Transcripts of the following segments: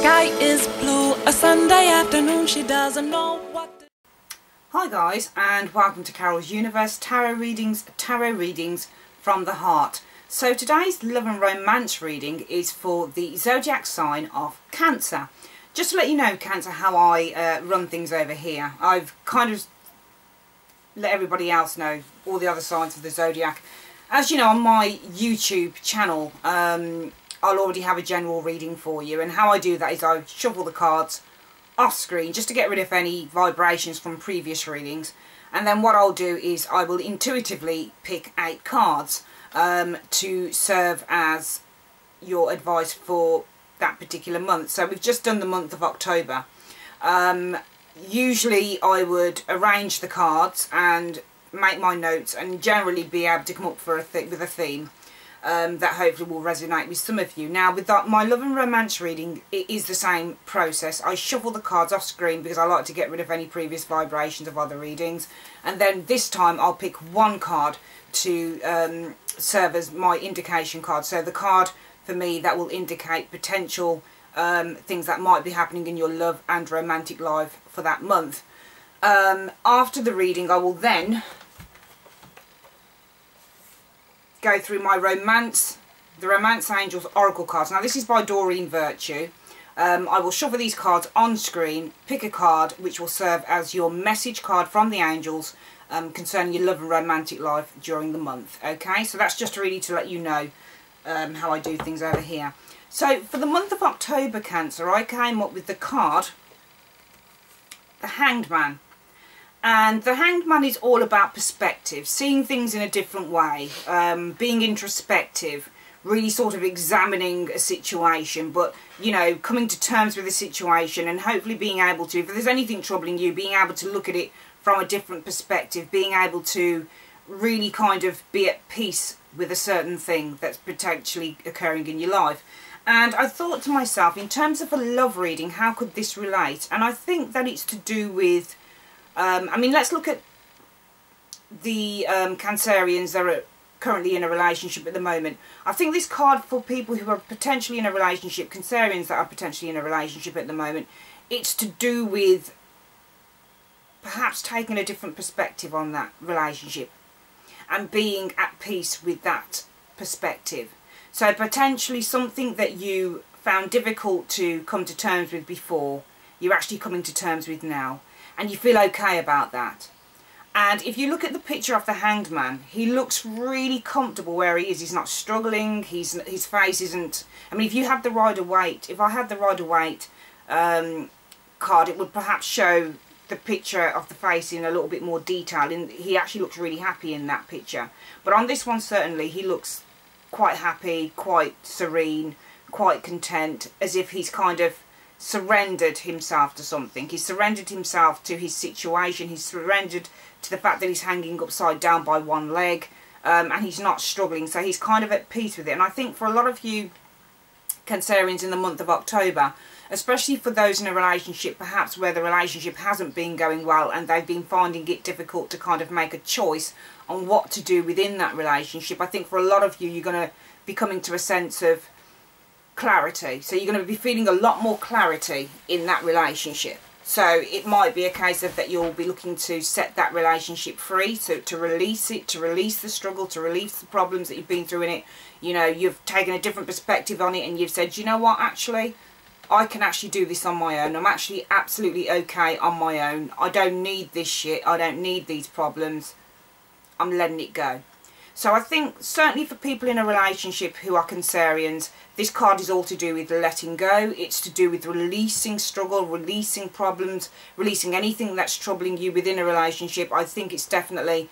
sky is blue, a Sunday afternoon, she doesn't know what to... Hi guys, and welcome to Carol's Universe Tarot Readings from the Heart. So today's love and romance reading is for the zodiac sign of Cancer. Just to let you know, Cancer, how I run things over here. I've kind of let everybody else know all the other signs of the zodiac. As you know, on my YouTube channel, I'll already have a general reading for you, and how I do that is I shuffle the cards off screen just to get rid of any vibrations from previous readings, and then what I'll do is I will intuitively pick 8 cards to serve as your advice for that particular month. So we've just done the month of October. Usually I would arrange the cards and make my notes and generally be able to come up with a theme that hopefully will resonate with some of you. Now with my love and romance reading, it is the same process. I shuffle the cards off screen because I like to get rid of any previous vibrations of other readings, and then this time I'll pick one card to serve as my indication card. So the card for me that will indicate potential things that might be happening in your love and romantic life for that month. After the reading, I will then go through my the Romance Angels Oracle cards. Now this is by Doreen Virtue. I will shuffle these cards on screen, pick a card which will serve as your message card from the angels concerning your love and romantic life during the month. Okay, so that's just really to let you know how I do things over here. So for the month of October, Cancer, I came up with the card, the Hanged Man. And the Hanged Man is all about perspective, seeing things in a different way, being introspective, really sort of examining a situation, but, you know, coming to terms with the situation and hopefully being able to, if there's anything troubling you, being able to look at it from a different perspective, being able to really kind of be at peace with a certain thing that's potentially occurring in your life. And I thought to myself, in terms of a love reading, how could this relate? And I think that it's to do with, I mean, let's look at the Cancerians that are currently in a relationship at the moment. I think this card for people who are potentially in a relationship, Cancerians that are potentially in a relationship at the moment, it's to do with perhaps taking a different perspective on that relationship and being at peace with that perspective. So potentially something that you found difficult to come to terms with before, you're actually coming to terms with now. And you feel okay about that. And if you look at the picture of the Hanged Man, he looks really comfortable where he is. He's not struggling. His face isn't... I mean, if you had the Rider-Waite, if I had the Rider-Waite card, it would perhaps show the picture of the face in a little bit more detail. And he actually looks really happy in that picture. But on this one, certainly, he looks quite happy, quite serene, quite content, as if he's kind of surrendered himself to something. He's surrendered himself to his situation. He's surrendered to the fact that he's hanging upside down by one leg, and he's not struggling, so he's kind of at peace with it. And I think for a lot of you Cancerians in the month of October, especially for those in a relationship perhaps where the relationship hasn't been going well and they've been finding it difficult to kind of make a choice on what to do within that relationship, I think for a lot of you, you're going to be coming to a sense of clarity. So you're going to be feeling a lot more clarity in that relationship. So it might be a case of that you'll be looking to set that relationship free, so to release it, to release the struggle, to release the problems that you've been through in it. You know, you've taken a different perspective on it and you've said, you know what, actually, I can actually do this on my own. I'm actually absolutely okay on my own. I don't need this shit. I don't need these problems. I'm letting it go. So I think certainly for people in a relationship who are Cancerians, this card is all to do with letting go. It's to do with releasing struggle, releasing problems, releasing anything that's troubling you within a relationship. I think it's definitely,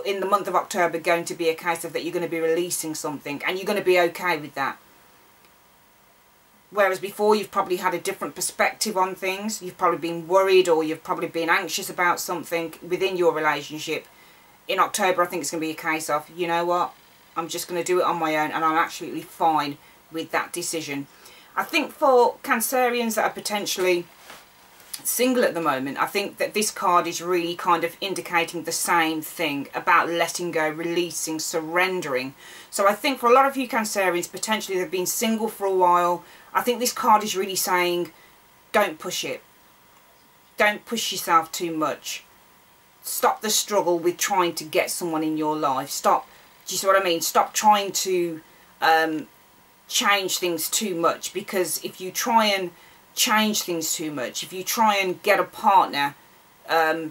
in the month of October, going to be a case of that you're going to be releasing something and you're going to be okay with that. Whereas before you've probably had a different perspective on things. You've probably been worried or you've probably been anxious about something within your relationship. In October, I think it's going to be a case of, you know what, I'm just going to do it on my own and I'm absolutely fine with that decision. I think for Cancerians that are potentially single at the moment, I think that this card is really kind of indicating the same thing about letting go, releasing, surrendering. So I think for a lot of you Cancerians, potentially they've been single for a while. I think this card is really saying, don't push it. Don't push yourself too much. Stop the struggle with trying to get someone in your life. Stop, do you see what I mean? Stop trying to change things too much, because if you try and change things too much, if you try and get a partner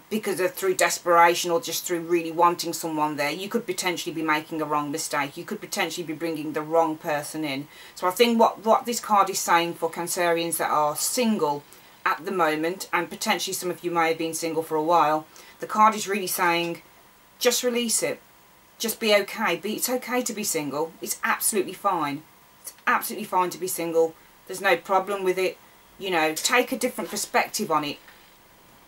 because of through desperation or just through really wanting someone there, you could potentially be making a wrong mistake. You could potentially be bringing the wrong person in. So I think what this card is saying for Cancerians that are single at the moment, and potentially some of you may have been single for a while, the card is really saying, just release it. Just be okay. It's okay to be single. It's absolutely fine. It's absolutely fine to be single. There's no problem with it. You know, take a different perspective on it.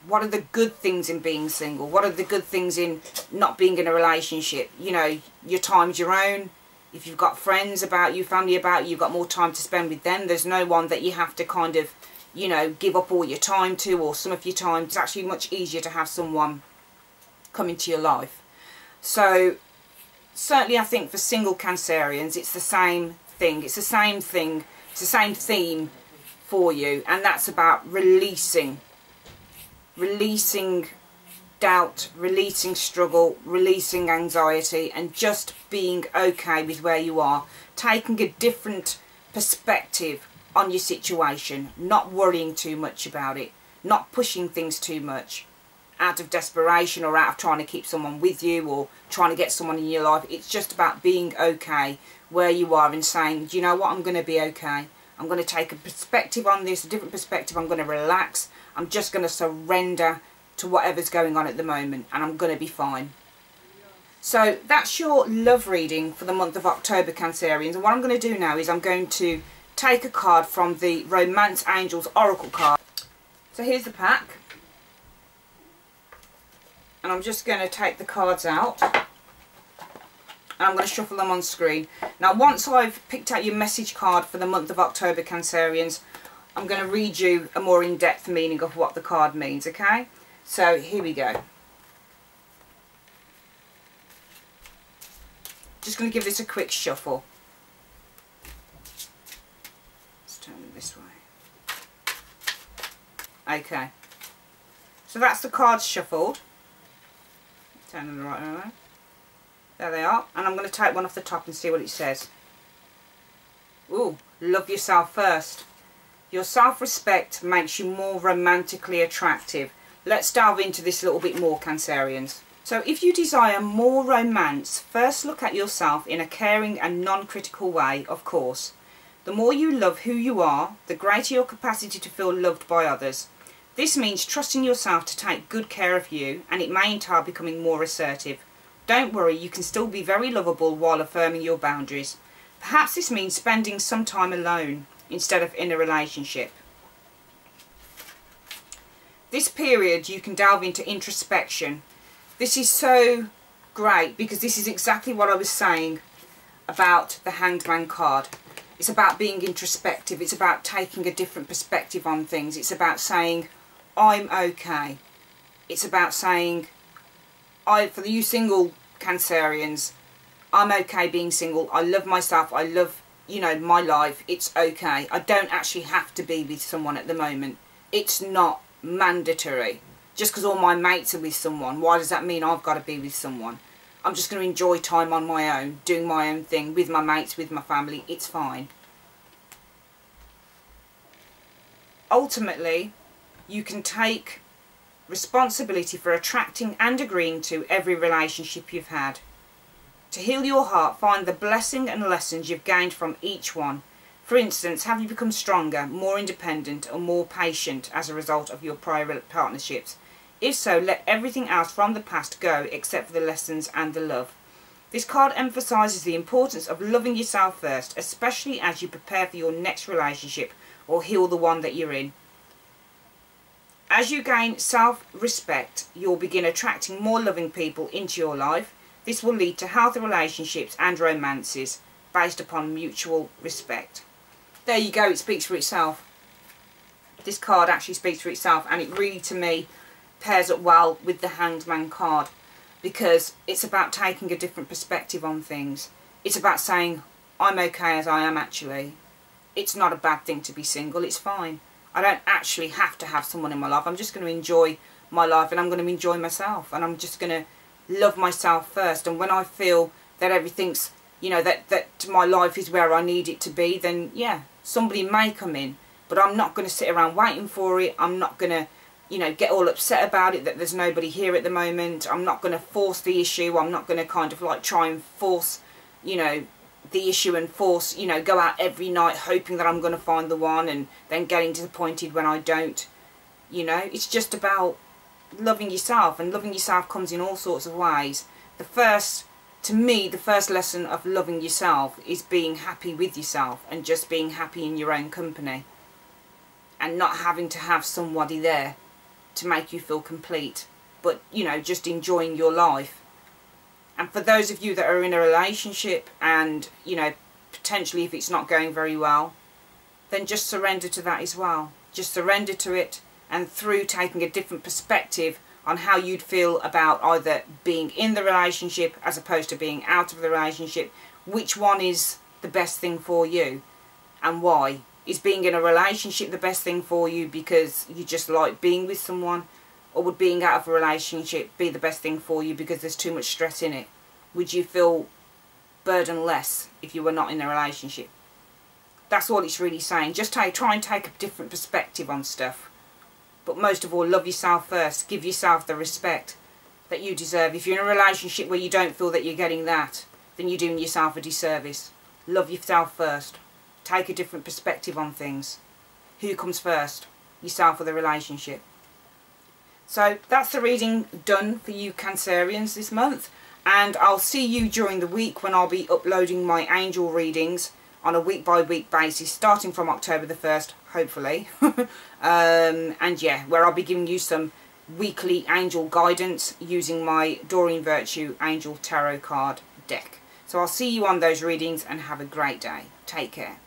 What are the good things in being single? What are the good things in not being in a relationship? You know, your time's your own. If you've got friends about you, family about you, you've got more time to spend with them. There's no one that you have to kind of, you know, give up all your time to, or some of your time. It's actually much easier to have someone come into your life. So certainly I think for single Cancerians, it's the same thing. It's the same thing. It's the same theme for you, and that's about releasing doubt, releasing struggle, releasing anxiety, and just being okay with where you are, taking a different perspective on your situation, not worrying too much about it, not pushing things too much out of desperation or out of trying to keep someone with you or trying to get someone in your life. It's just about being okay where you are and saying, do you know what, I'm going to be okay. I'm going to take a perspective on this, a different perspective. I'm going to relax. I'm just going to surrender to whatever's going on at the moment, and I'm going to be fine. So that's your love reading for the month of October, Cancerians. And what I'm going to do now is I'm going to take a card from the Romance Angels Oracle card. So here's the pack. And I'm just going to take the cards out. And I'm going to shuffle them on screen. Now, once I've picked out your message card for the month of October, Cancerians, I'm going to read you a more in-depth meaning of what the card means, okay? So, here we go. Just going to give this a quick shuffle. Let's turn it this way. Okay. So that's the cards shuffled. Turn them the right way. There they are, and I'm going to take one off the top and see what it says. Ooh, love yourself first. Your self-respect makes you more romantically attractive. Let's delve into this a little bit more, Cancerians. So if you desire more romance, first look at yourself in a caring and non-critical way, of course. The more you love who you are, the greater your capacity to feel loved by others. This means trusting yourself to take good care of you, and it may entail becoming more assertive. Don't worry, you can still be very lovable while affirming your boundaries. Perhaps this means spending some time alone instead of in a relationship. This period you can delve into introspection. This is so great because this is exactly what I was saying about the Hanged Man card. It's about being introspective. It's about taking a different perspective on things. It's about saying, I'm okay. It's about saying, for you single Cancerians, I'm okay being single. I love myself. I love, you know, my life. It's okay. I don't actually have to be with someone at the moment. It's not mandatory. Just because all my mates are with someone, why does that mean I've got to be with someone? I'm just going to enjoy time on my own, doing my own thing, with my mates, with my family. It's fine. Ultimately, you can take responsibility for attracting and agreeing to every relationship you've had. To heal your heart, find the blessing and lessons you've gained from each one. For instance, have you become stronger, more independent, or more patient as a result of your prior partnerships? If so, let everything else from the past go except for the lessons and the love. This card emphasises the importance of loving yourself first, especially as you prepare for your next relationship or heal the one that you're in. As you gain self-respect, you'll begin attracting more loving people into your life. This will lead to healthy relationships and romances based upon mutual respect. There you go, it speaks for itself. this card actually speaks for itself, and it really, to me, pairs up well with the Hanged Man card, because it's about taking a different perspective on things. It's about saying, I'm okay as I am actually. It's not a bad thing to be single, it's fine. I don't actually have to have someone in my life. I'm just going to enjoy my life, and I'm going to enjoy myself, and I'm just going to love myself first. And when I feel that everything's, you know, that my life is where I need it to be, then yeah, somebody may come in, but I'm not going to sit around waiting for it. I'm not going to, you know, get all upset about it that there's nobody here at the moment. I'm not going to force the issue. I'm not going to kind of like try and force, you know, the issue and force, you know, go out every night hoping that I'm going to find the one and then getting disappointed when I don't. You know, it's just about loving yourself, and loving yourself comes in all sorts of ways. To me, the first lesson of loving yourself is being happy with yourself and just being happy in your own company, and not having to have somebody there to make you feel complete, but, you know, just enjoying your life. And for those of you that are in a relationship and, you know, potentially if it's not going very well, then just surrender to that as well. Just surrender to it, and through taking a different perspective on how you'd feel about either being in the relationship as opposed to being out of the relationship, which one is the best thing for you and why? Is being in a relationship the best thing for you because you just like being with someone? Or would being out of a relationship be the best thing for you because there's too much stress in it? Would you feel burdenless if you were not in a relationship? That's all it's really saying. Just try and take a different perspective on stuff. But most of all, love yourself first. Give yourself the respect that you deserve. If you're in a relationship where you don't feel that you're getting that, then you're doing yourself a disservice. Love yourself first. Take a different perspective on things. Who comes first? Yourself or the relationship? So that's the reading done for you Cancerians this month. And I'll see you during the week when I'll be uploading my angel readings on a week-by-week basis, starting from October the 1st, hopefully. And yeah, where I'll be giving you some weekly angel guidance using my Doreen Virtue Angel Tarot card deck. So I'll see you on those readings, and have a great day. Take care.